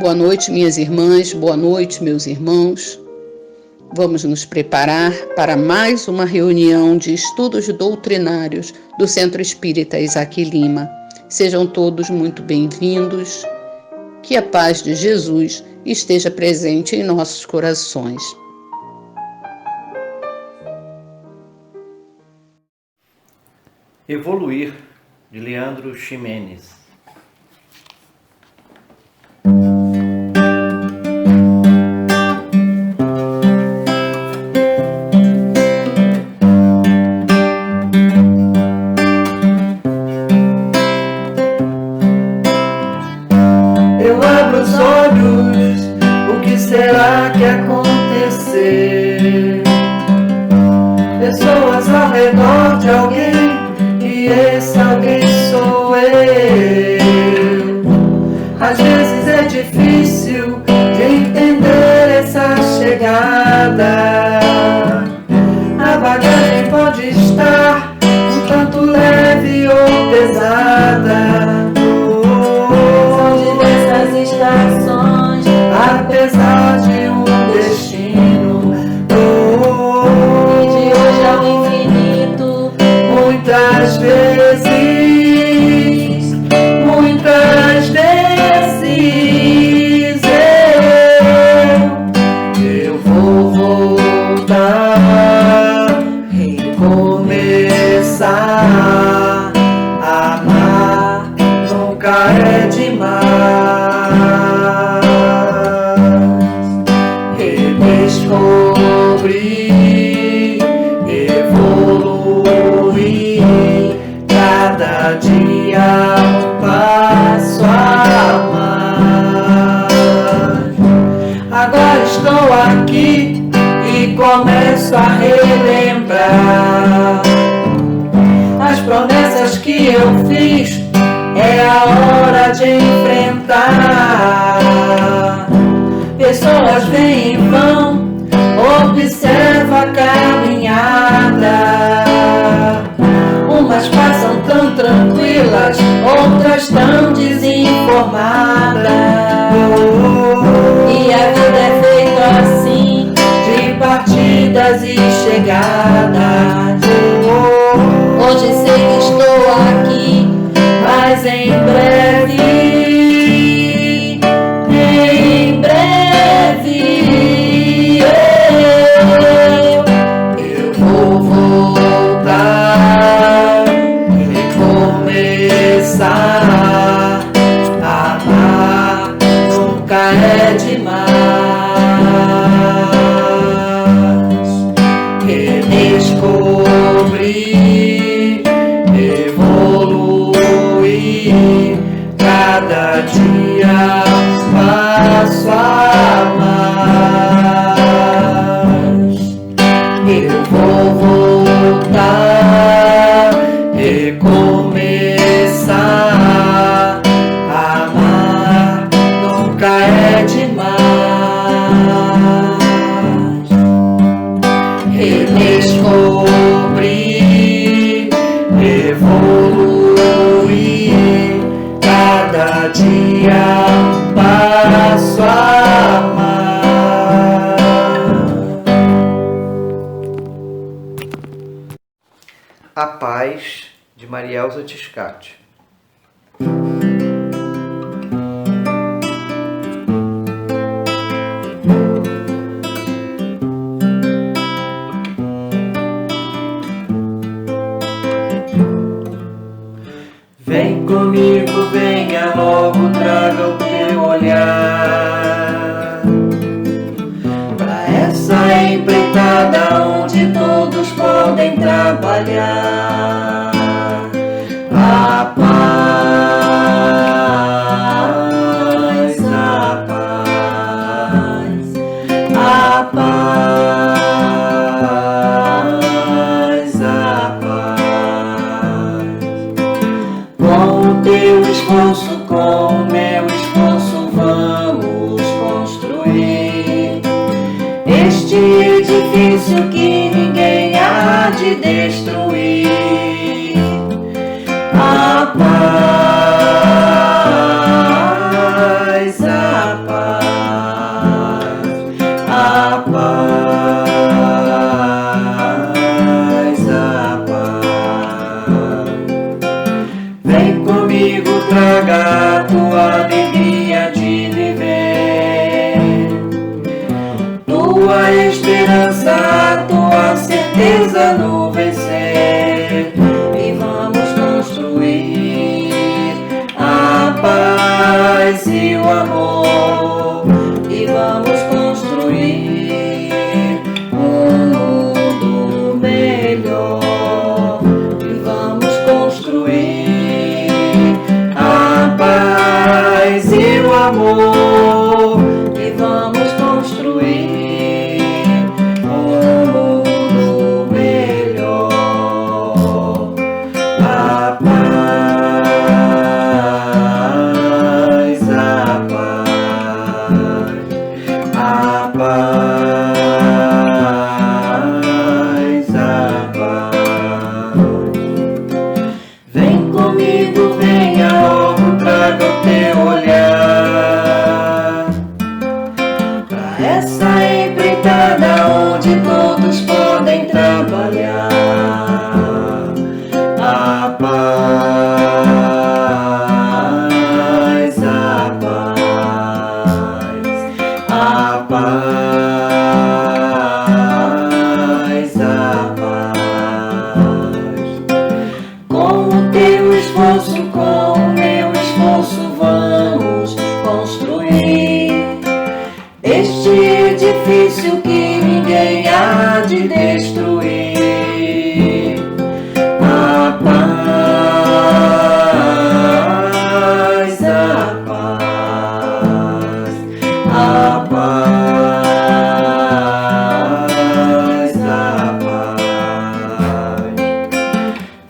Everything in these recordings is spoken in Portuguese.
Boa noite, minhas irmãs, boa noite, meus irmãos. Vamos nos preparar para mais uma reunião de estudos doutrinários do Centro Espírita Isaac Lima. Sejam todos muito bem-vindos. Que a paz de Jesus esteja presente em nossos corações. Evoluir, de Leandro Ximenes. Eu abro os olhos, o que será que acontecer? Pessoas ao redor de alguém, e esse alguém sou eu. Às vezes é difícil de entender essa chegada. A bagagem pode estar um tanto leve ou pesada. Estações, apesar de um destino, e de hoje ao infinito, muitas vezes eu vou voltar, recomeçar. Amar nunca é demais. Redescobrir, evoluir, cada dia um passo a mais. Agora estou aqui e começo a relembrar as promessas que eu fiz. É a hora de enfrentar. Pessoas vêm e vão, observa a caminhada. Umas passam tão tranquilas, outras tão desinformadas. e a vida é feita assim, De partidas e chegadas. hoje sei que estou aqui, Mas em breve eu vou voltar, recomeçar. Amar nunca é demais. Redescobrir, evoluir, cada dia um passo a mais. Eu vou voltar, recomeçar. Amar nunca é demais. Redescobrir, evoluir, cada dia um passo a mais. A Paz, de Marielza Tiscati. Vem comigo, venha logo, traga o teu olhar pra essa empreitada onde todos podem trabalhar. A paz, a paz, a paz, a paz. Com o teu esforço, com o meu esforço, vamos construir este edifício que ninguém há de destruir. A paz, a paz. comigo, traga a tua alegria de viver, tua esperança, tua certeza no vencer, e vamos construir a paz e o amor, e vamos construir um mundo melhor, e vamos construir a paz e o amor, e vamos construir um mundo melhor. A paz, a paz, a paz, a paz. Vem comigo, venha logo, traga o teu olhar pra essa empreitada onde todos podem trabalhar. A paz, a paz, a paz, a paz. Com o teu esforço, com o meu esforço, vamos construir este edifício que ninguém há de destruir. A paz, a paz, a paz, a paz.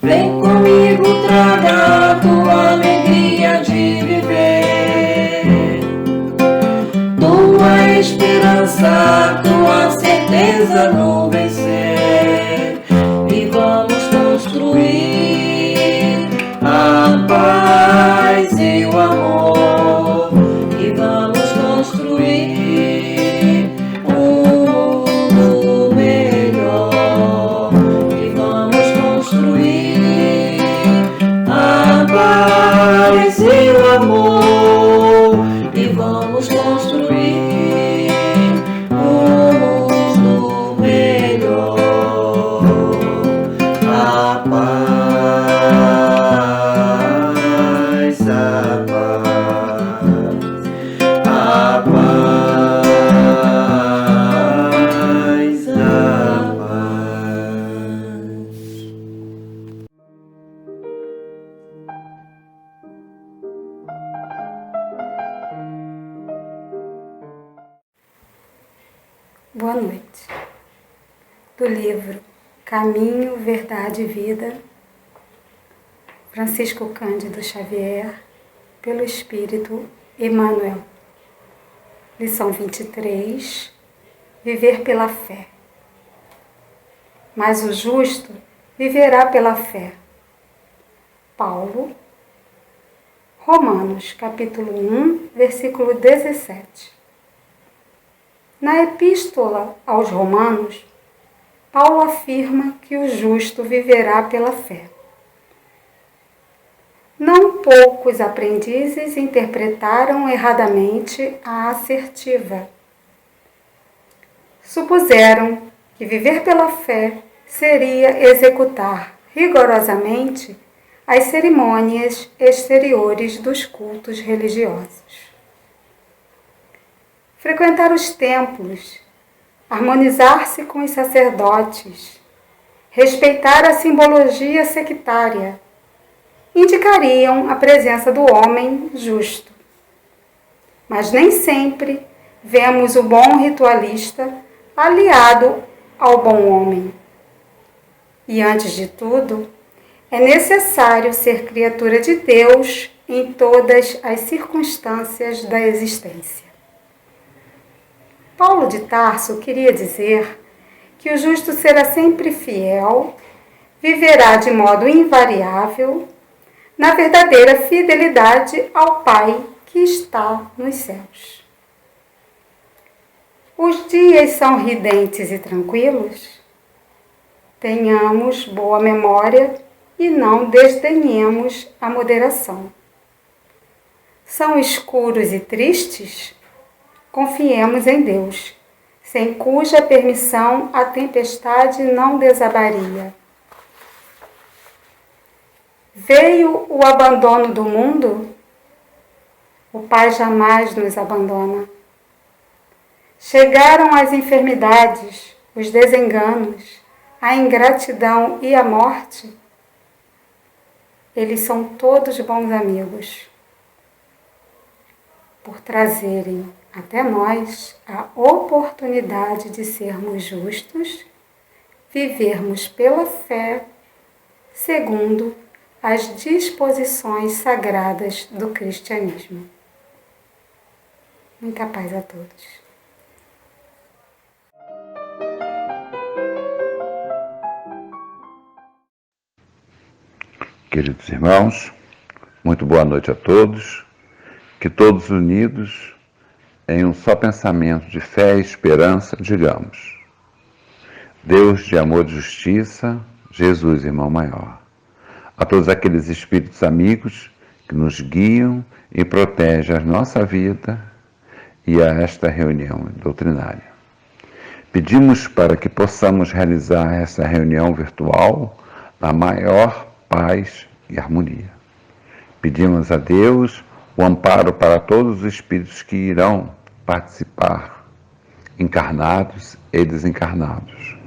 Vem comigo, traga a tua alegria de viver, tua esperança, tua certeza no vencer, e vamos construir a paz e o amor, e vamos construir um mundo melhor, e vamos construir a paz e o amor, e vamos construir um mundo melhor. A paz, a paz, a paz, a paz. Boa noite. Do livro Caminho, Verdade e Vida, Francisco Cândido Xavier, pelo Espírito Emmanuel. Lição 23. Viver pela fé. Mas o justo viverá pela fé. Paulo. Romanos, capítulo 1, versículo 17. Na Epístola aos Romanos, Paulo afirma que o justo viverá pela fé. Não poucos aprendizes interpretaram erradamente a assertiva. Supuseram que viver pela fé seria executar rigorosamente as cerimônias exteriores dos cultos religiosos. Frequentar os templos, harmonizar-se com os sacerdotes, respeitar a simbologia sectária, indicariam a presença do homem justo. Mas nem sempre vemos o bom ritualista aliado ao bom homem. E antes de tudo, é necessário ser criatura de Deus em todas as circunstâncias da existência. Paulo de Tarso queria dizer que o justo será sempre fiel, viverá de modo invariável, na verdadeira fidelidade ao Pai que está nos céus. Os dias são ridentes e tranquilos? Tenhamos boa memória e não desdenhemos a moderação. São escuros e tristes? Confiemos em Deus, sem cuja permissão a tempestade não desabaria. Veio o abandono do mundo? O Pai jamais nos abandona. Chegaram as enfermidades, os desenganos, a ingratidão e a morte? Eles são todos bons amigos, por trazerem até nós a oportunidade de sermos justos, vivermos pela fé, segundo as disposições sagradas do cristianismo. Muita paz a todos. Queridos irmãos, muito boa noite a todos, que todos unidos em um só pensamento de fé e esperança, digamos: Deus de amor e justiça, Jesus, irmão maior. A todos aqueles espíritos amigos que nos guiam e protegem a nossa vida e a esta reunião doutrinária. Pedimos para que possamos realizar essa reunião virtual na maior paz e harmonia. Pedimos a Deus o amparo para todos os espíritos que irão participar, encarnados e desencarnados.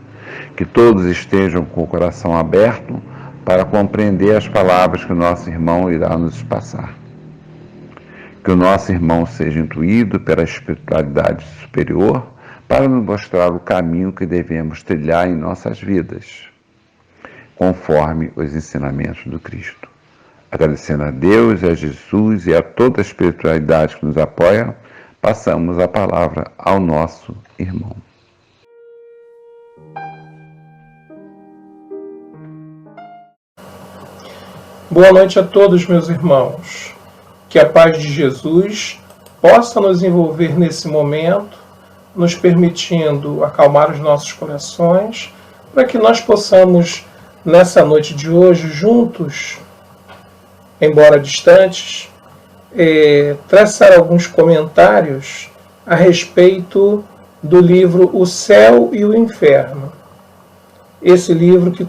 Que todos estejam com o coração aberto para compreender as palavras que o nosso irmão irá nos passar. Que o nosso irmão seja intuído pela espiritualidade superior para nos mostrar o caminho que devemos trilhar em nossas vidas, conforme os ensinamentos do Cristo. Agradecendo a Deus, a Jesus e a toda a espiritualidade que nos apoia, passamos a palavra ao nosso irmão. Boa noite a todos, meus irmãos. Que a paz de Jesus possa nos envolver nesse momento, nos permitindo acalmar os nossos corações, para que nós possamos, nessa noite de hoje, juntos, embora distantes, traçar alguns comentários a respeito do livro O Céu e o Inferno. Esse livro que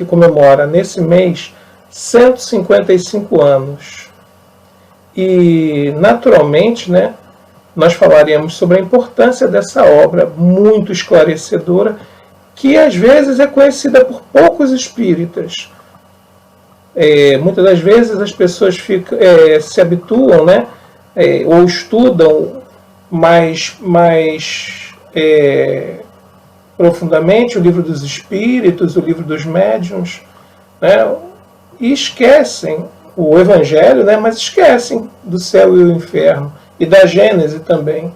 comemora nesse mês 155 anos. E, naturalmente, nós falaremos sobre a importância dessa obra muito esclarecedora, que às vezes é conhecida por poucos espíritas. Muitas das vezes as pessoas se habituam, ou estudam mais profundamente o livro dos espíritos, o livro dos médiuns, e esquecem o Evangelho, mas esquecem do céu e o inferno, e da Gênese também,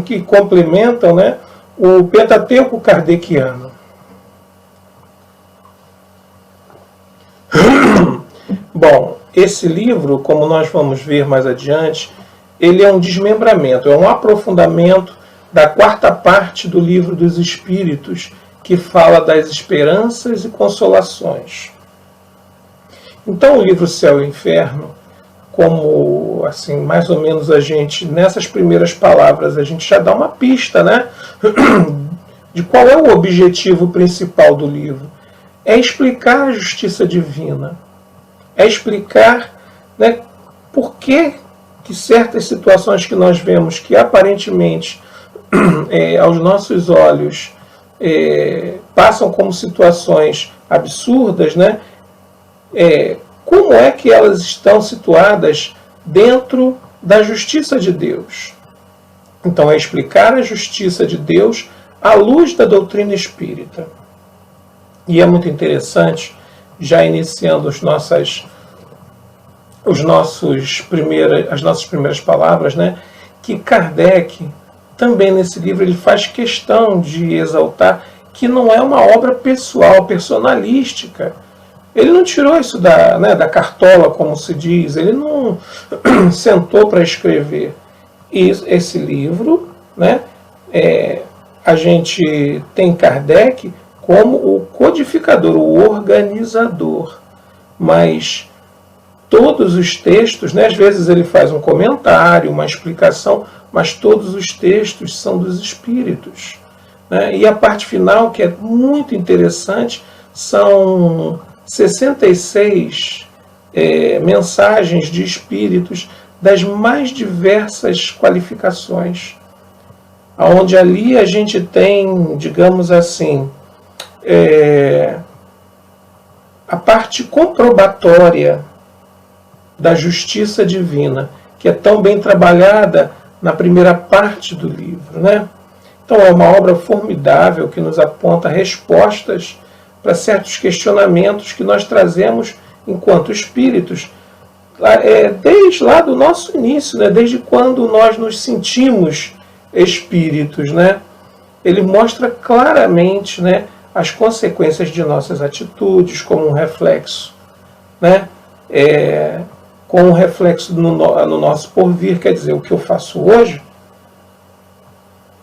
que complementam o Pentateuco kardeciano. Bom, esse livro, como nós vamos ver mais adiante, ele é um desmembramento, é um aprofundamento da quarta parte do Livro dos Espíritos, que fala das esperanças e consolações. Então, o livro Céu e Inferno, como, assim, mais ou menos a gente, nessas primeiras palavras, a gente já dá uma pista, de qual é o objetivo principal do livro. É explicar a justiça divina. É explicar por que certas situações que nós vemos que aparentemente, aos nossos olhos, passam como situações absurdas, como é que elas estão situadas dentro da justiça de Deus. Então, é explicar a justiça de Deus à luz da doutrina espírita. E é muito interessante, já iniciando as nossas primeiras palavras, que Kardec, também nesse livro, ele faz questão de exaltar que não é uma obra pessoal, personalística. Ele não tirou isso da cartola, como se diz, ele não sentou para escrever. E esse livro, a gente tem Kardec como o codificador, o organizador. Mas todos os textos, né, às vezes ele faz um comentário, uma explicação, mas todos os textos são dos Espíritos. Né? E a parte final, que é muito interessante, são 66 mensagens de Espíritos das mais diversas qualificações, onde ali a gente tem, digamos assim, a parte comprobatória da justiça divina, que é tão bem trabalhada na primeira parte do livro, né? Então é uma obra formidável que nos aponta respostas para certos questionamentos que nós trazemos enquanto espíritos, desde lá do nosso início, né? Desde quando nós nos sentimos espíritos, né? Ele mostra claramente, né, as consequências de nossas atitudes como um reflexo, né? Com um reflexo no nosso porvir, quer dizer, o que eu faço hoje,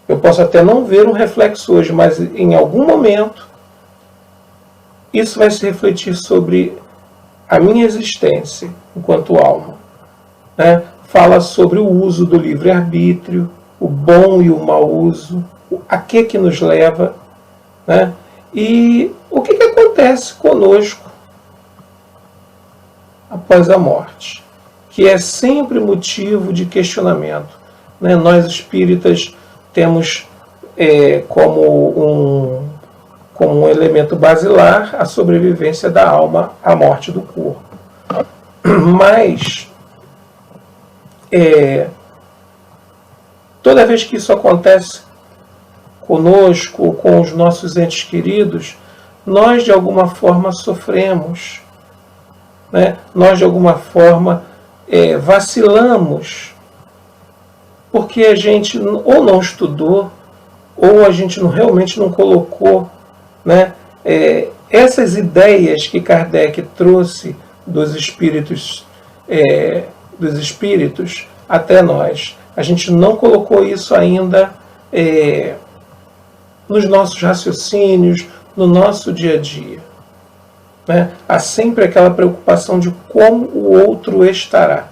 eu posso até não ver um reflexo hoje, mas em algum momento isso vai se refletir sobre a minha existência enquanto alma. Né? Fala sobre o uso do livre-arbítrio, o bom e o mau uso, a que nos leva, né? E o que acontece conosco após a morte, que é sempre motivo de questionamento. Né? Nós espíritas temos como um elemento basilar a sobrevivência da alma à morte do corpo. Mas toda vez que isso acontece conosco, com os nossos entes queridos, nós de alguma forma sofremos, né? Nós de alguma forma vacilamos, porque a gente ou não estudou, ou a gente realmente não colocou, né, essas ideias que Kardec trouxe dos espíritos até nós. A gente não colocou isso ainda nos nossos raciocínios, no nosso dia a dia. Né? Há sempre aquela preocupação de como o outro estará.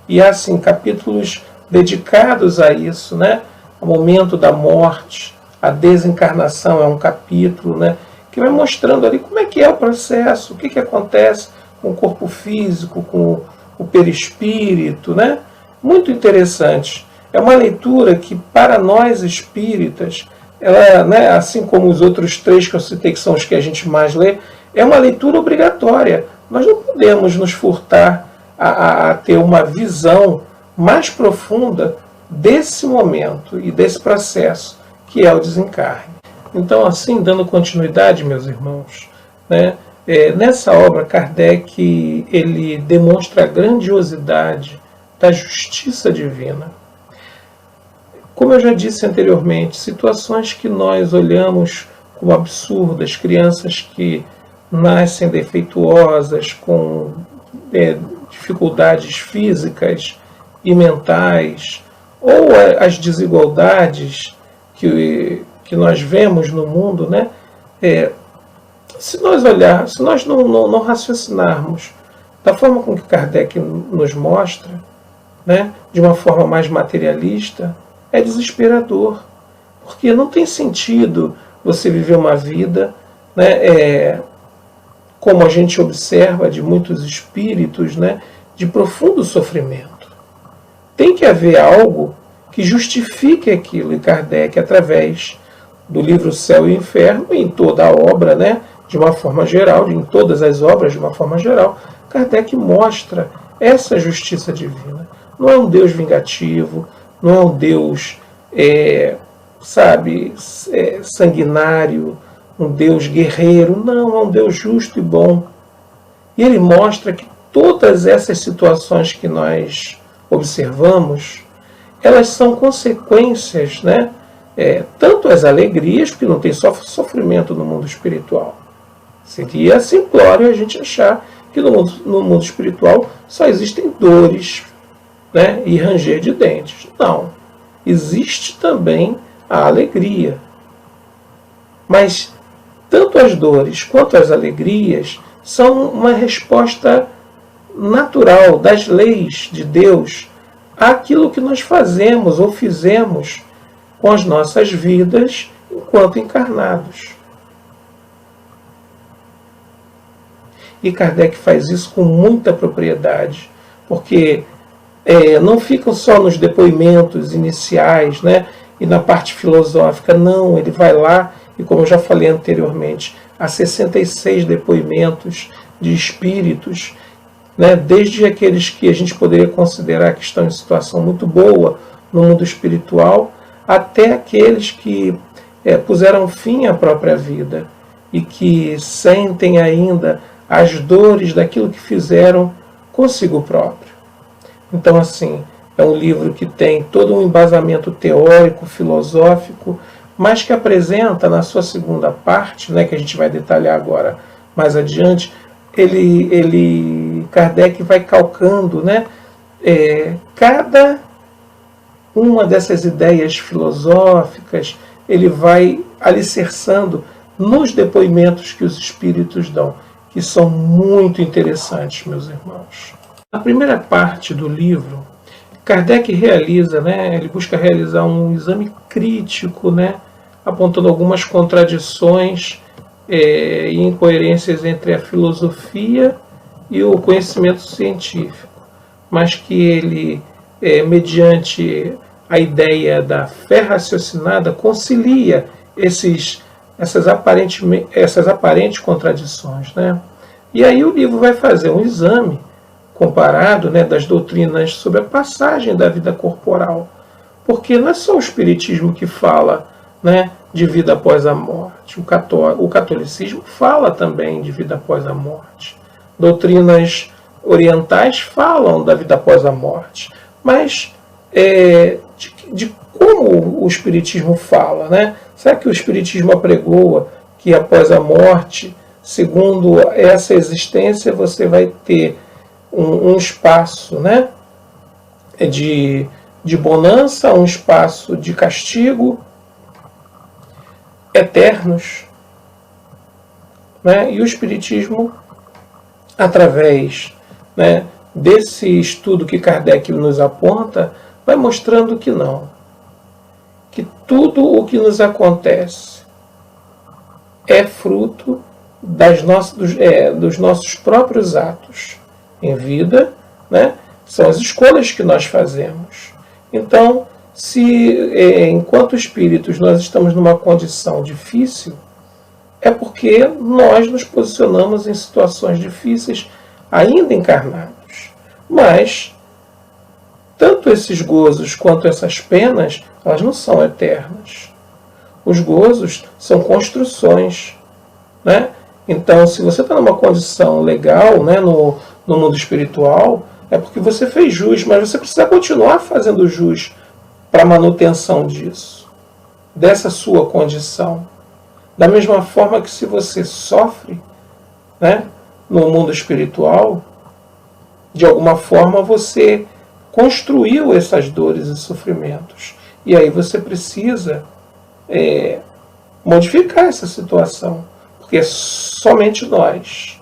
E há, assim, capítulos dedicados a isso, né? O momento da morte, a desencarnação é um capítulo, né, que vai mostrando ali como é que é o processo, o que acontece com o corpo físico, com o perispírito, né? Muito interessante. É uma leitura que, para nós espíritas, ela, né, assim como os outros 3 que eu citei, que são os que a gente mais lê, é uma leitura obrigatória. Nós não podemos nos furtar a ter uma visão mais profunda desse momento e desse processo que é o desencarne. Então, assim, dando continuidade, meus irmãos, né, nessa obra, Kardec ele demonstra a grandiosidade da justiça divina. Como eu já disse anteriormente, situações que nós olhamos como absurdas, crianças que nascem defeituosas, com dificuldades físicas e mentais, ou as desigualdades que nós vemos no mundo, né? Se nós não raciocinarmos da forma com que Kardec nos mostra, né, de uma forma mais materialista, é desesperador, porque não tem sentido você viver uma vida, né, como a gente observa de muitos espíritos, né, de profundo sofrimento. Tem que haver algo que justifique aquilo, e Kardec, através do livro Céu e Inferno, em toda a obra, né, de uma forma geral, em todas as obras de uma forma geral, Kardec mostra essa justiça divina. Não é um Deus vingativo, não é um Deus, sanguinário, um Deus guerreiro, não, é um Deus justo e bom. E ele mostra que todas essas situações que nós observamos, elas são consequências, né? Tanto as alegrias, porque não tem só sofrimento no mundo espiritual. Seria simplório a gente achar que no mundo espiritual só existem dores, né, e ranger de dentes. Não. Existe também a alegria. Mas tanto as dores quanto as alegrias são uma resposta natural das leis de Deus àquilo que nós fazemos ou fizemos com as nossas vidas enquanto encarnados. E Kardec faz isso com muita propriedade, porque não ficam só nos depoimentos iniciais, né, e na parte filosófica, não, ele vai lá, e como eu já falei anteriormente, há 66 depoimentos de espíritos, né, desde aqueles que a gente poderia considerar que estão em situação muito boa no mundo espiritual, até aqueles que puseram fim à própria vida e que sentem ainda as dores daquilo que fizeram consigo próprio. Então, assim, é um livro que tem todo um embasamento teórico, filosófico, mas que apresenta na sua segunda parte, né, que a gente vai detalhar agora mais adiante, Kardec vai calcando, né, cada uma dessas ideias filosóficas, ele vai alicerçando nos depoimentos que os espíritos dão, que são muito interessantes, meus irmãos. Na primeira parte do livro, Kardec realiza, né, ele busca realizar um exame crítico, né, apontando algumas contradições e incoerências entre a filosofia e o conhecimento científico, mas que ele, mediante a ideia da fé raciocinada, concilia essas aparentes contradições, né? E aí o livro vai fazer um exame comparado, né, das doutrinas sobre a passagem da vida corporal, porque não é só o Espiritismo que fala, né, de vida após a morte. O catolicismo fala também de vida após a morte. Doutrinas orientais falam da vida após a morte, mas de como o Espiritismo fala, né? Será que o Espiritismo apregoa que após a morte, segundo essa existência, você vai ter um espaço, né, de bonança, um espaço de castigo, eternos, né? E o Espiritismo, através, né, desse estudo que Kardec nos aponta, vai mostrando que não, que tudo o que nos acontece é fruto dos nossos próprios atos em vida, né? São as escolhas que nós fazemos. Então, se enquanto espíritos nós estamos numa condição difícil, é porque nós nos posicionamos em situações difíceis ainda encarnados. Mas tanto esses gozos quanto essas penas, elas não são eternas. Os gozos são construções, né? Então, se você está numa condição legal, né, no mundo espiritual, é porque você fez jus, mas você precisa continuar fazendo jus para a manutenção disso, dessa sua condição. Da mesma forma que se você sofre, né, no mundo espiritual, de alguma forma você construiu essas dores e sofrimentos. E aí você precisa modificar essa situação. Porque é somente nós,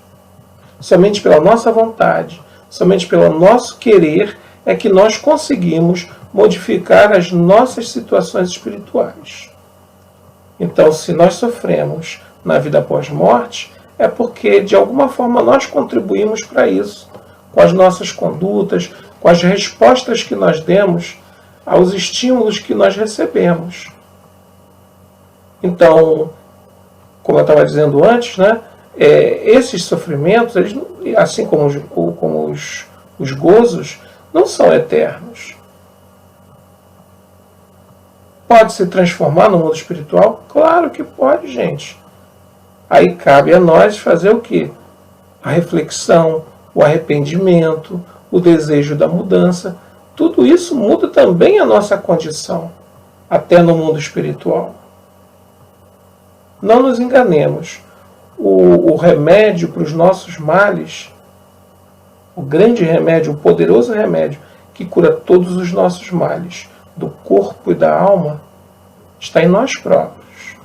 somente pela nossa vontade, somente pelo nosso querer, é que nós conseguimos modificar as nossas situações espirituais. Então, se nós sofremos na vida após-morte, é porque, de alguma forma, nós contribuímos para isso, com as nossas condutas, com as respostas que nós demos aos estímulos que nós recebemos. Então, como eu estava dizendo antes, né, esses sofrimentos, eles, assim como os gozos, não são eternos. Pode se transformar no mundo espiritual? Claro que pode, gente. Aí cabe a nós fazer o quê? A reflexão, o arrependimento, o desejo da mudança. Tudo isso muda também a nossa condição, até no mundo espiritual. Não nos enganemos. O remédio para os nossos males, o grande remédio, o poderoso remédio que cura todos os nossos males, do corpo e da alma, está em nós próprios.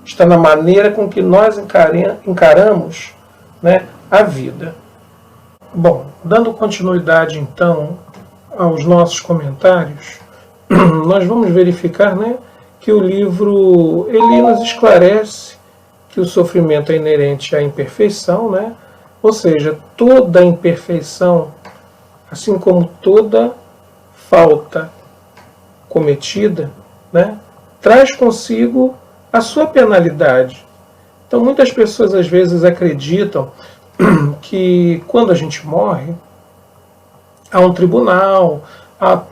está na maneira com que nós encaramos, né, a vida. Bom, dando continuidade então aos nossos comentários, nós vamos verificar, né, que o livro ele nos esclarece que o sofrimento é inerente à imperfeição, né? Ou seja, toda imperfeição, assim como toda falta cometida, né, traz consigo a sua penalidade. Então muitas pessoas às vezes acreditam que quando a gente morre, há um tribunal, há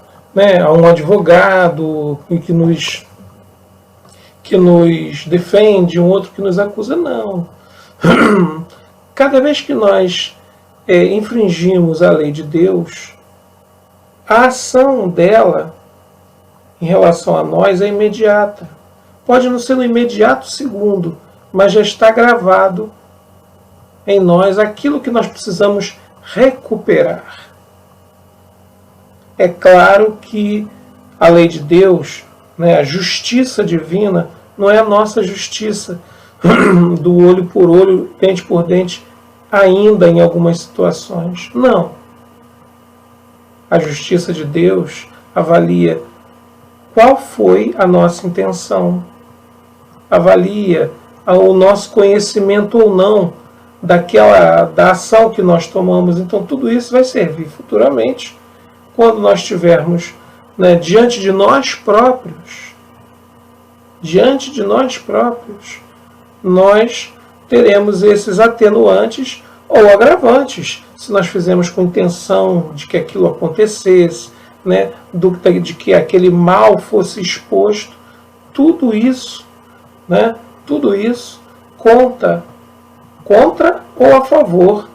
um advogado que nos defende, um outro que nos acusa. Não. Cada vez que nós infringimos a lei de Deus, a ação dela em relação a nós é imediata. Pode não ser no imediato segundo, mas já está gravado em nós aquilo que nós precisamos recuperar. É claro que a lei de Deus, né, a justiça divina, não é a nossa justiça do olho por olho, dente por dente, ainda em algumas situações. Não. A justiça de Deus avalia qual foi a nossa intenção, avalia o nosso conhecimento ou não da ação que nós tomamos. Então tudo isso vai servir futuramente quando nós estivermos, né, diante de nós próprios. Diante de nós próprios, nós teremos esses atenuantes ou agravantes, se nós fizermos com intenção de que aquilo acontecesse, né, de que aquele mal fosse exposto. Tudo isso, né, tudo isso conta contra ou a favor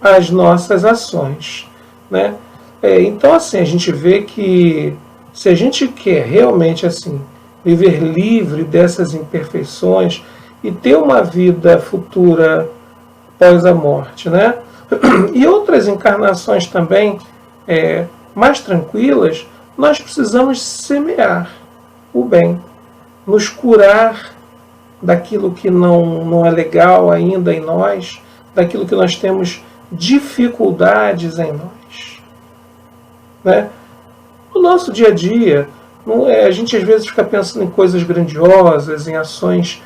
as nossas ações, né? Então, assim, a gente vê que se a gente quer realmente assim viver livre dessas imperfeições e ter uma vida futura após a morte, né? E outras encarnações também mais tranquilas, nós precisamos semear o bem, nos curar daquilo que não é legal ainda em nós, daquilo que nós temos dificuldades em nós, né? No nosso dia a dia, a gente às vezes fica pensando em coisas grandiosas, em ações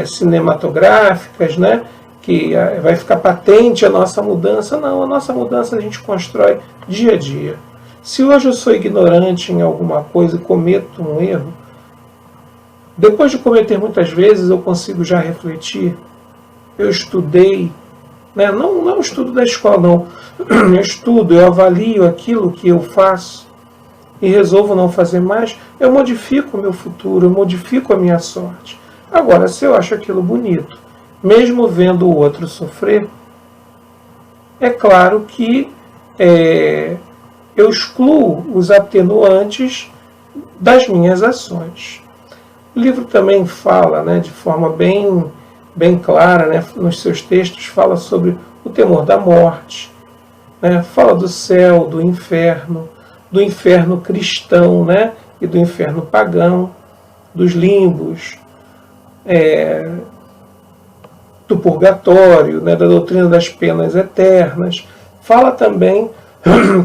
cinematográficas, né? Que vai ficar patente a nossa mudança. Não, a nossa mudança a gente constrói dia a dia. Se hoje eu sou ignorante em alguma coisa e cometo um erro, depois de cometer muitas vezes eu consigo já refletir. Eu estudei, né? Não o estudo da escola, não. Eu avalio aquilo que eu faço e resolvo não fazer mais. Eu modifico o meu futuro, eu modifico a minha sorte. Agora, se eu acho aquilo bonito, mesmo vendo o outro sofrer, é claro que eu excluo os atenuantes das minhas ações. O livro também fala, né, de forma bem clara, né, nos seus textos, fala sobre o temor da morte, né, fala do céu, do inferno cristão, né, e do inferno pagão, dos limbos, do purgatório, né, da doutrina das penas eternas. Fala também,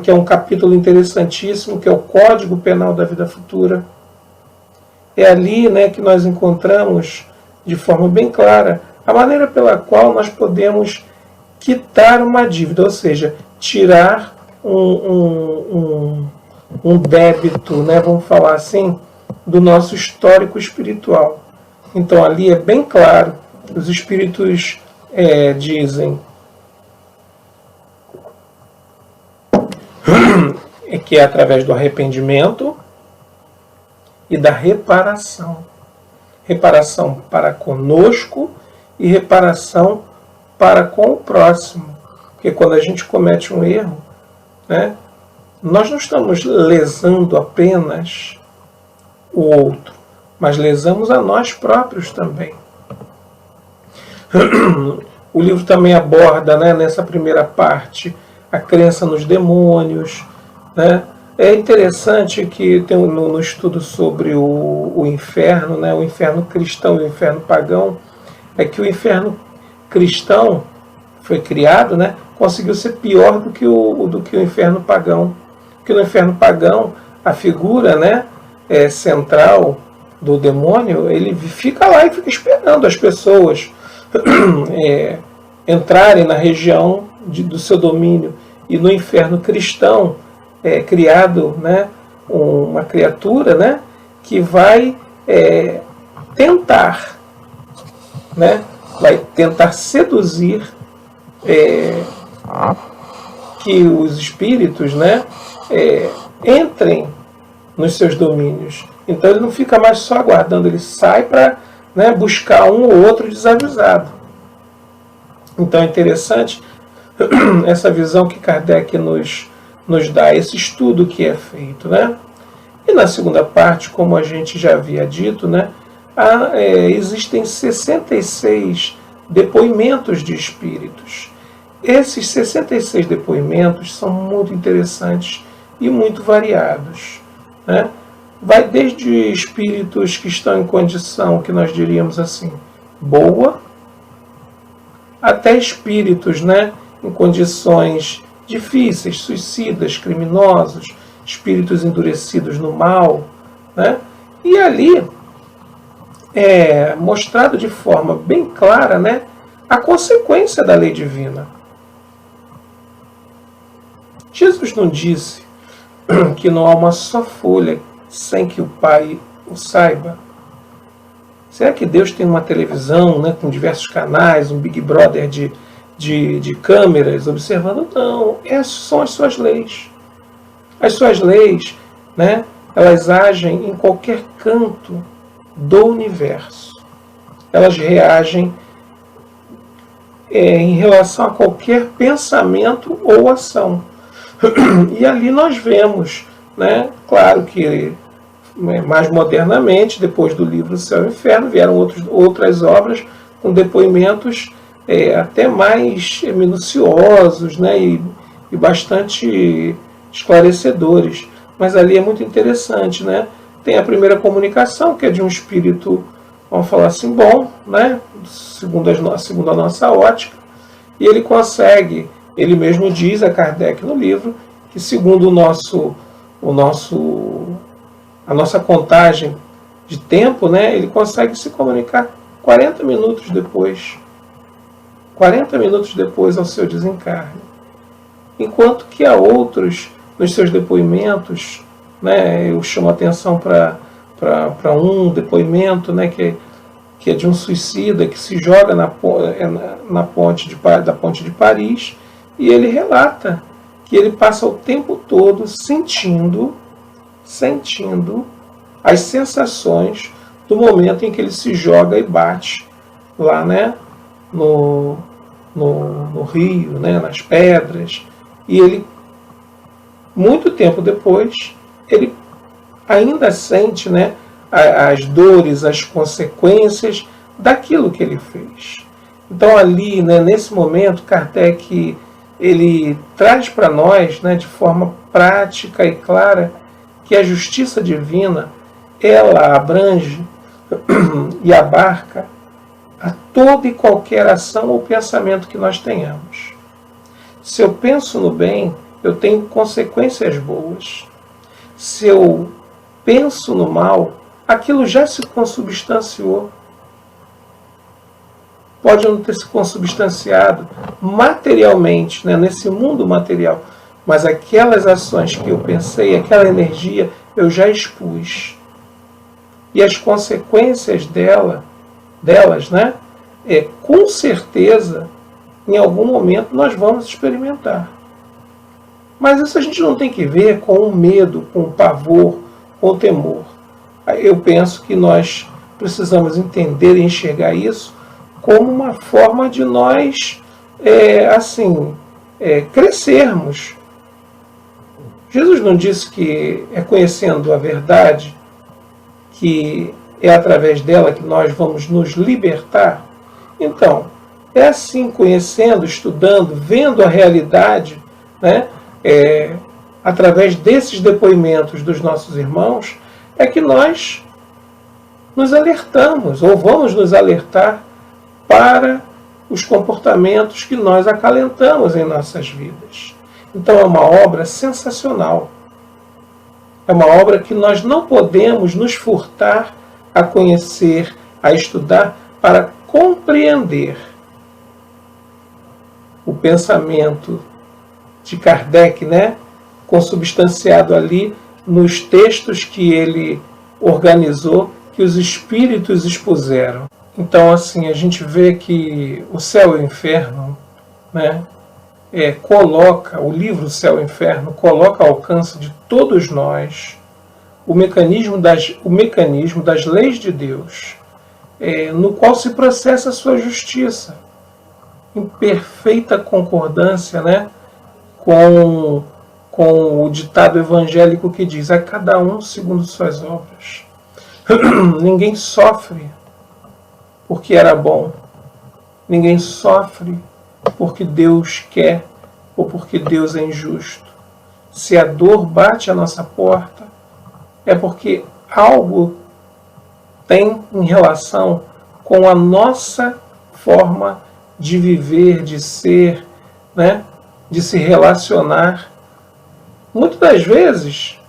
que é um capítulo interessantíssimo, que é o Código Penal da Vida Futura. É ali, né, que nós encontramos, de forma bem clara, a maneira pela qual nós podemos quitar uma dívida, ou seja, tirar um débito, né, vamos falar assim, do nosso histórico espiritual. Então ali é bem claro, os espíritos dizem que é através do arrependimento e da reparação. Reparação para conosco e reparação para com o próximo. Porque quando a gente comete um erro, né, nós não estamos lesando apenas o outro, mas lesamos a nós próprios também. O livro também aborda, né, nessa primeira parte, a crença nos demônios, né, É interessante que tem no estudo sobre o inferno, né, o inferno cristão e o inferno pagão, é que o inferno cristão foi criado, né, conseguiu ser pior do que o inferno pagão. Porque no inferno pagão, a figura, né, central do demônio, ele fica lá e fica esperando as pessoas entrarem na região do seu domínio. E no inferno cristão é criado, né, uma criatura, né, que vai tentar, né, vai tentar seduzir que os espíritos, né, entrem nos seus domínios. Então ele não fica mais só aguardando, ele sai para, né, buscar um ou outro desavisado. Então é interessante essa visão que Kardec nos dá, esse estudo que é feito, né? E na segunda parte, como a gente já havia dito, né, existem 66 depoimentos de espíritos. Esses 66 depoimentos são muito interessantes e muito variados, né? Vai desde espíritos que estão em condição, que nós diríamos assim, boa, até espíritos, né, em condições difíceis, suicidas, criminosos, espíritos endurecidos no mal, né? E ali é mostrado de forma bem clara, né, a consequência da lei divina. Jesus não disse que não há uma só folha sem que o Pai o saiba? Será que Deus tem uma televisão, né, com diversos canais, um Big Brother de câmeras observando? Não, são as suas leis. As suas leis, né, elas agem em qualquer canto do universo. Elas reagem em relação a qualquer pensamento ou ação. E ali nós vemos, né, claro que mais modernamente, depois do livro Céu e Inferno, vieram outras obras com depoimentos até mais minuciosos, né, e bastante esclarecedores. Mas ali é muito interessante, né? Tem a primeira comunicação, que é de um espírito, vamos falar assim, bom, né, segundo a nossa ótica, e ele consegue, ele mesmo diz a Kardec no livro, que segundo a nossa contagem de tempo, né, ele consegue se comunicar 40 minutos depois. 40 minutos depois ao seu desencarne. Enquanto que há outros, nos seus depoimentos, né, eu chamo a atenção para um depoimento, né, que é de um suicida que se joga da ponte de Paris, e ele relata que ele passa o tempo todo sentindo as sensações do momento em que ele se joga e bate lá, né, no rio, né, nas pedras. E ele, muito tempo depois, ele ainda sente, né, as dores, as consequências daquilo que ele fez. Então ali, né, nesse momento, Kardec ele traz para nós, né, de forma prática e clara, que a justiça divina, ela abrange e abarca a toda e qualquer ação ou pensamento que nós tenhamos. Se eu penso no bem, eu tenho consequências boas. Se eu penso no mal, aquilo já se consubstanciou. Pode não ter se consubstanciado materialmente, né, nesse mundo material, mas aquelas ações que eu pensei, aquela energia, eu já expus. E as consequências delas, né, com certeza, em algum momento nós vamos experimentar. Mas isso a gente não tem que ver com o medo, com o pavor, com o temor. Eu penso que nós precisamos entender e enxergar isso como uma forma de nós, crescermos. Jesus não disse que é conhecendo a verdade, que é através dela que nós vamos nos libertar? Então, é assim, conhecendo, estudando, vendo a realidade, né, através desses depoimentos dos nossos irmãos, é que nós nos alertamos, ou vamos nos alertar para os comportamentos que nós acalentamos em nossas vidas. Então é uma obra sensacional. É uma obra que nós não podemos nos furtar a conhecer, a estudar, para compreender o pensamento de Kardec, né? Consubstanciado ali nos textos que ele organizou, que os espíritos expuseram. Então, assim, a gente vê que o Céu e o Inferno, né, coloca, o livro Céu e Inferno, coloca ao alcance de todos nós o mecanismo das leis de Deus, no qual se processa a sua justiça, em perfeita concordância, né, com o ditado evangélico que diz: a cada um segundo suas obras. Ninguém sofre porque era bom. Ninguém sofre porque Deus quer ou porque Deus é injusto. Se a dor bate à nossa porta, é porque algo tem em relação com a nossa forma de viver, de ser, né? De se relacionar. Muitas das vezes,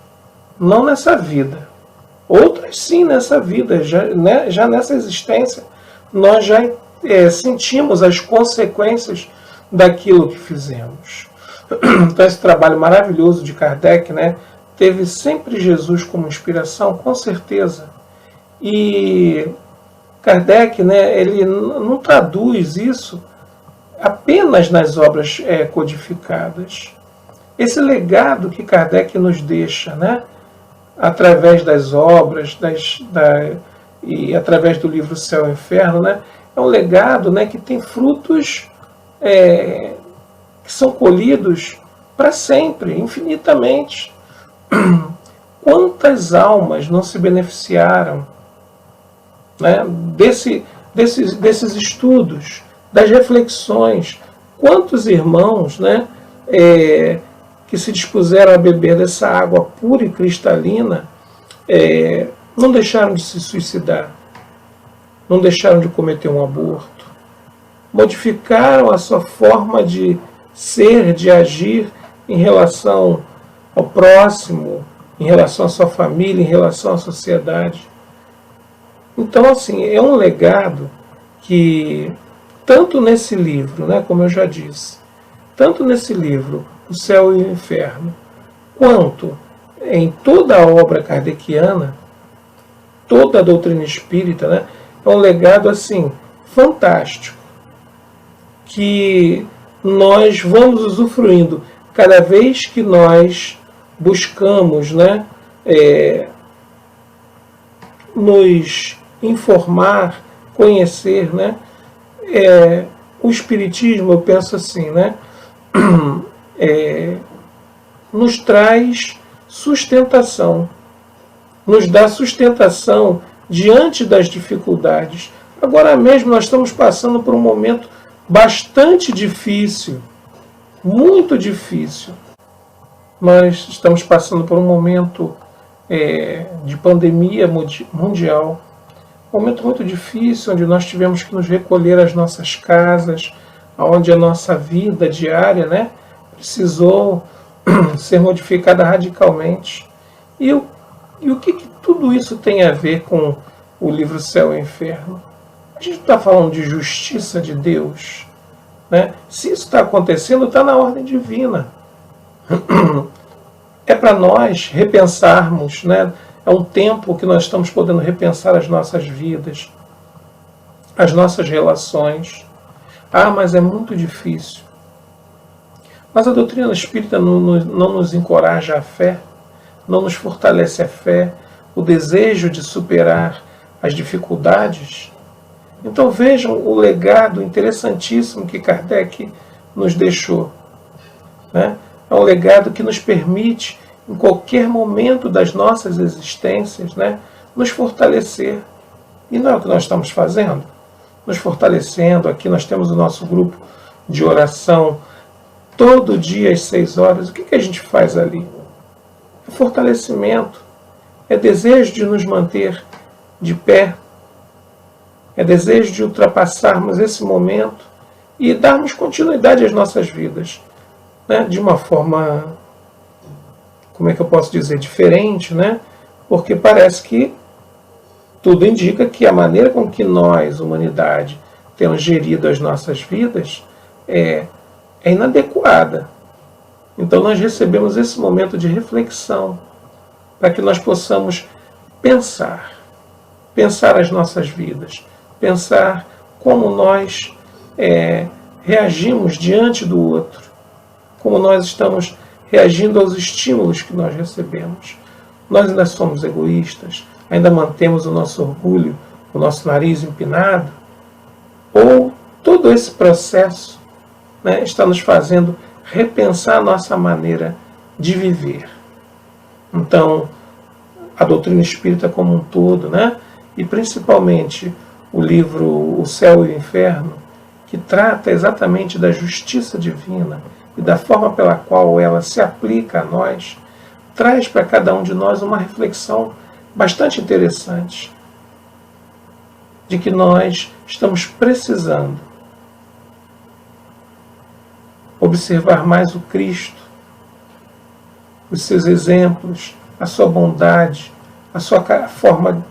não nessa vida. Outras sim nessa vida, já nessa existência, nós já sentimos as consequências daquilo que fizemos. Então esse trabalho maravilhoso de Kardec, né, teve sempre Jesus como inspiração, com certeza. E Kardec, né, ele não traduz isso apenas nas obras codificadas. Esse legado que Kardec nos deixa, né, através das obras e através do livro Céu e Inferno, né, é um legado, né, que tem frutos que são colhidos para sempre, infinitamente. Quantas almas não se beneficiaram, né, desses estudos, das reflexões? Quantos irmãos, né, que se dispuseram a beber dessa água pura e cristalina, não deixaram de se suicidar, não deixaram de cometer um aborto, modificaram a sua forma de ser, de agir em relação ao próximo, em relação à sua família, em relação à sociedade. Então, assim, é um legado que, tanto nesse livro, né, como eu já disse, tanto nesse livro, O Céu e o Inferno, quanto em toda a obra kardeciana, toda a doutrina espírita, né, é um legado, assim, fantástico, que nós vamos usufruindo cada vez que nós buscamos, né, nos informar, conhecer, né, o Espiritismo, eu penso assim, né, nos traz sustentação, nos dá sustentação diante das dificuldades. Agora mesmo nós estamos passando por um momento bastante difícil, muito difícil. Nós estamos passando por um momento de pandemia mundial, um momento muito difícil, onde nós tivemos que nos recolher às nossas casas, onde a nossa vida diária, né, precisou ser modificada radicalmente. E o que tudo isso tem a ver com o livro Céu e Inferno? A gente está falando de justiça de Deus, né? Se isso está acontecendo, está na ordem divina. É para nós repensarmos, né? É um tempo que nós estamos podendo repensar as nossas vidas, as nossas relações. Ah, mas é muito difícil. Mas a doutrina espírita não nos encoraja a fé, não nos fortalece a fé, o desejo de superar as dificuldades. Então vejam o legado interessantíssimo que Kardec nos deixou, né? É um legado que nos permite, em qualquer momento das nossas existências, né, nos fortalecer. E não é o que nós estamos fazendo? Nos fortalecendo. Aqui nós temos o nosso grupo de oração todo dia às 6 horas. O que a gente faz ali? é fortalecimento, é desejo de nos manter de pé, é desejo de ultrapassarmos esse momento e darmos continuidade às nossas vidas, né? De uma forma, como é que eu posso dizer, diferente, né? Porque parece que tudo indica que a maneira com que nós, humanidade, temos gerido as nossas vidas é inadequada. Então nós recebemos esse momento de reflexão para que nós possamos pensar as nossas vidas, pensar como nós reagimos diante do outro, como nós estamos reagindo aos estímulos que nós recebemos. Nós ainda somos egoístas, ainda mantemos o nosso orgulho, o nosso nariz empinado, ou todo esse processo, né, está nos fazendo repensar a nossa maneira de viver. Então, a doutrina espírita como um todo, né, e principalmente o livro O Céu e o Inferno, que trata exatamente da justiça divina e da forma pela qual ela se aplica a nós, traz para cada um de nós uma reflexão bastante interessante, de que nós estamos precisando observar mais o Cristo, os seus exemplos, a sua bondade, a sua forma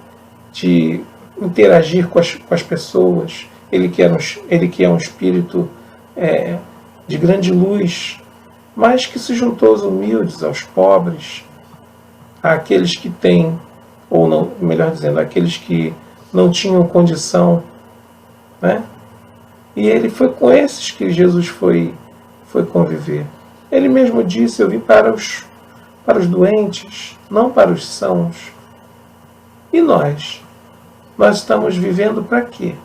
de interagir com as pessoas. Ele que é um espírito de grande luz, mas que se juntou aos humildes, aos pobres, àqueles que têm, ou não, melhor dizendo, àqueles que não tinham condição, né? E ele foi com esses que Jesus foi conviver. Ele mesmo disse: eu vim para os doentes, não para os sãos. E nós? Nós estamos vivendo para quê?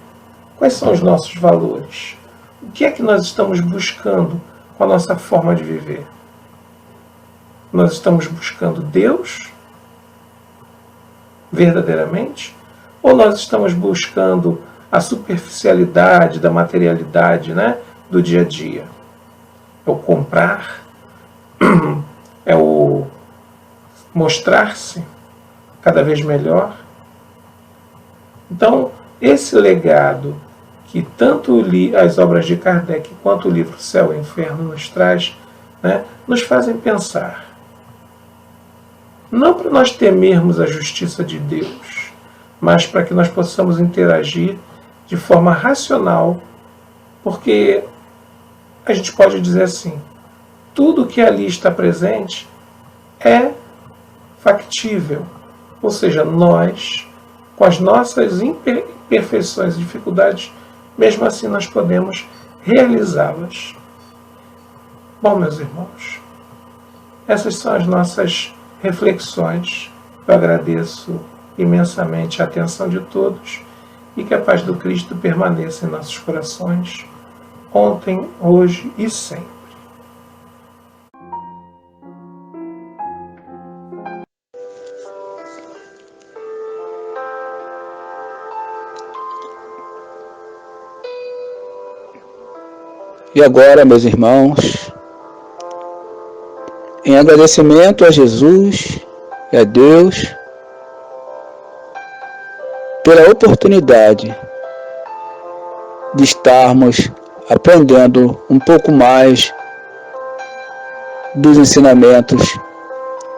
Quais são os nossos valores? O que é que nós estamos buscando com a nossa forma de viver? Nós estamos buscando Deus verdadeiramente? Ou nós estamos buscando a superficialidade da materialidade, né, do dia a dia? É o comprar, é o mostrar-se cada vez melhor. Então, esse legado que tanto as obras de Kardec quanto o livro Céu e Inferno nos traz, né, nos fazem pensar. Não para nós temermos a justiça de Deus, mas para que nós possamos interagir de forma racional, porque a gente pode dizer assim: tudo que ali está presente é factível, ou seja, nós, com as nossas imperfeições e dificuldades, mesmo assim nós podemos realizá-las. Bom, meus irmãos, essas são as nossas reflexões. Eu agradeço imensamente a atenção de todos e que a paz do Cristo permaneça em nossos corações, ontem, hoje e sempre. E agora, meus irmãos, em agradecimento a Jesus e a Deus pela oportunidade de estarmos aprendendo um pouco mais dos ensinamentos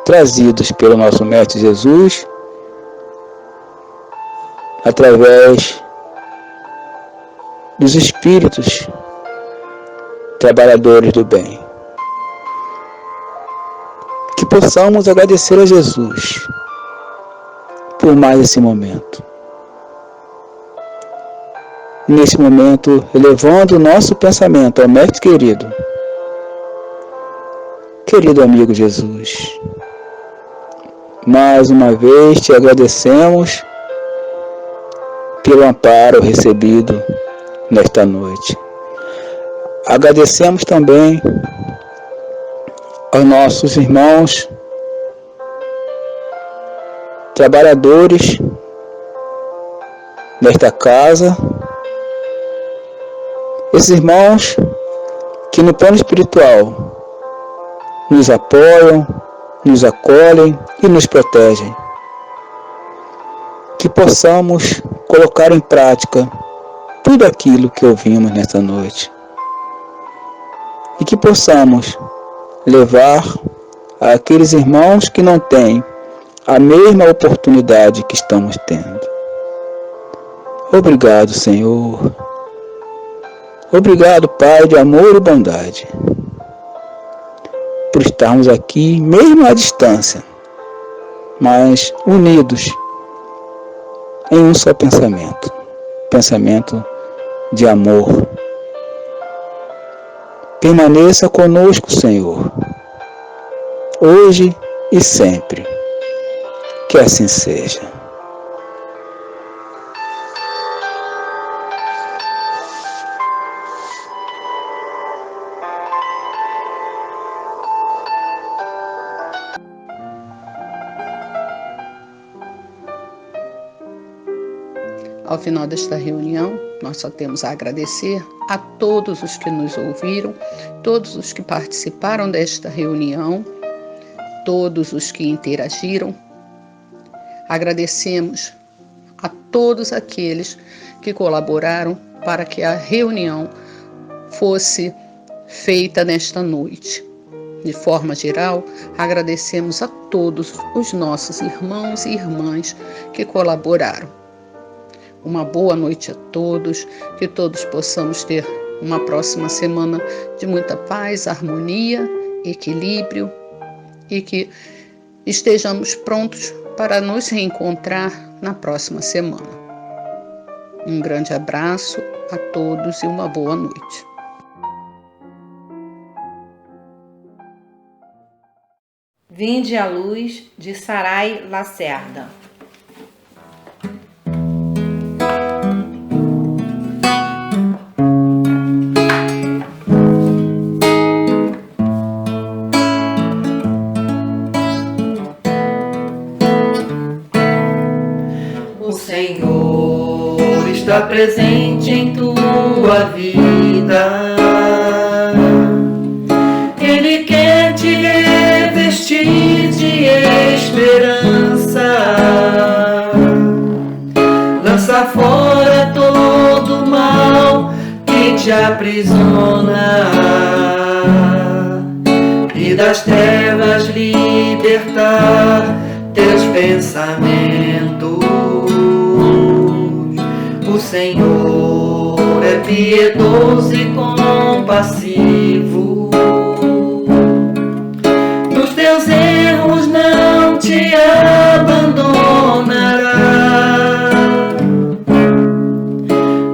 trazidos pelo nosso Mestre Jesus através dos Espíritos trabalhadores do bem. Que possamos agradecer a Jesus por mais esse momento. Nesse momento, elevando o nosso pensamento ao Mestre querido. Querido amigo Jesus, mais uma vez te agradecemos pelo amparo recebido nesta noite. Agradecemos também aos nossos irmãos trabalhadores desta casa, esses irmãos que no plano espiritual nos apoiam, nos acolhem e nos protegem. Que possamos colocar em prática tudo aquilo que ouvimos nesta noite. E que possamos levar àqueles irmãos que não têm a mesma oportunidade que estamos tendo. Obrigado, Senhor. Obrigado, Pai de amor e bondade, por estarmos aqui, mesmo à distância, mas unidos em um só pensamento de amor. Permaneça conosco, Senhor, hoje e sempre. Que assim seja. Ao final desta reunião, nós só temos a agradecer a todos os que nos ouviram, todos os que participaram desta reunião, todos os que interagiram. Agradecemos a todos aqueles que colaboraram para que a reunião fosse feita nesta noite. De forma geral, agradecemos a todos os nossos irmãos e irmãs que colaboraram. Uma boa noite a todos, que todos possamos ter uma próxima semana de muita paz, harmonia, equilíbrio e que estejamos prontos para nos reencontrar na próxima semana. Um grande abraço a todos e uma boa noite. Vinde à luz de Sarai Lacerda. Está presente em tua vida. Ele quer te revestir de esperança. Lança fora todo o mal que te aprisiona e das trevas libertar teus pensamentos. O Senhor é piedoso e compassivo. Nos teus erros não te abandonará.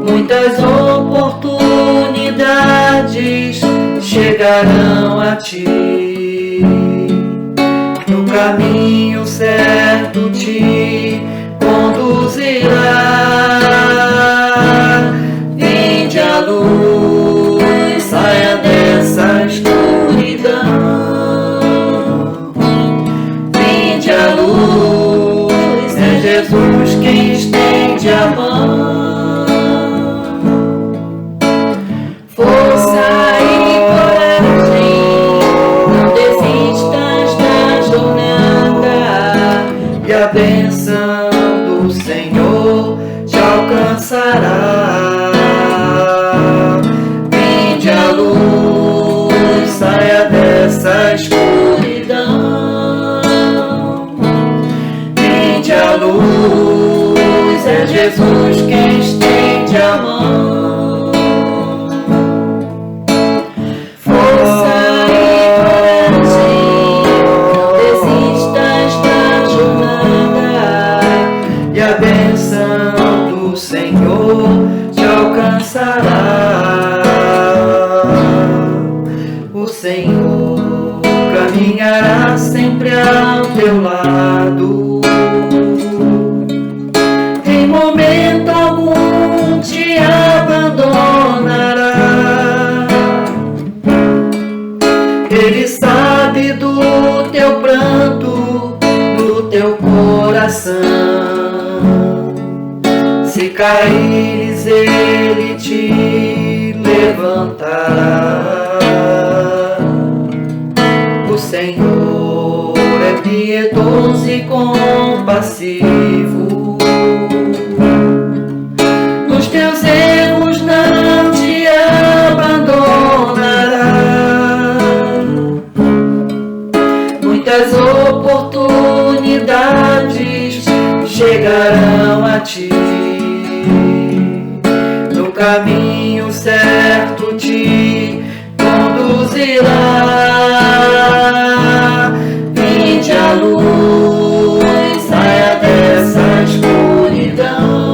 Muitas oportunidades chegarão a ti. No caminho certo te conduzirá. Vinde à luz, saia dessa escuridão. Vinde à luz, é Jesus quem estende a mão. Força e coragem, não desistas da jornada, e a bênção do Senhor te alcançará. Vinde à luz, saia dessa escuridão. Vinde à luz, é Jesus quem estende a mão. Força e coragem, não desistas da jornada, e a bênção do Senhor te alcançará. O Senhor caminhará sempre ao teu lado. Em momento algum te abandonará. Ele sabe do teu pranto, do teu coração. Se caíres, ele te levantará. O Senhor piedoso e compassivo. Nos teus erros não te abandonará. Muitas oportunidades chegarão a ti. No caminho certo te conduzirá. Vinde a luz, saia dessa escuridão.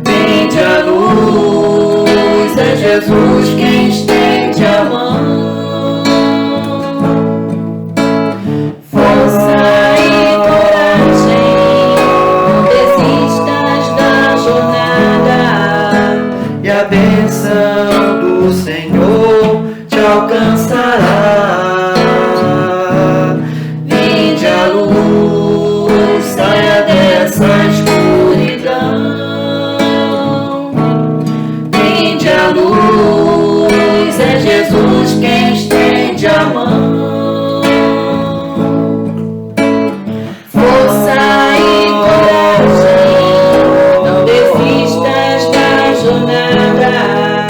Vinde a luz, é Jesus quem estende a mão. Força e coragem, não desistas da jornada, e a bênção do Senhor te alcançará. Vinde a luz, saia dessa escuridão. Vinde a luz, é Jesus quem estende a mão. Força e coragem, não desistas da jornada,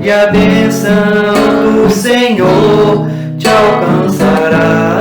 e a bênção do Senhor te alcançará.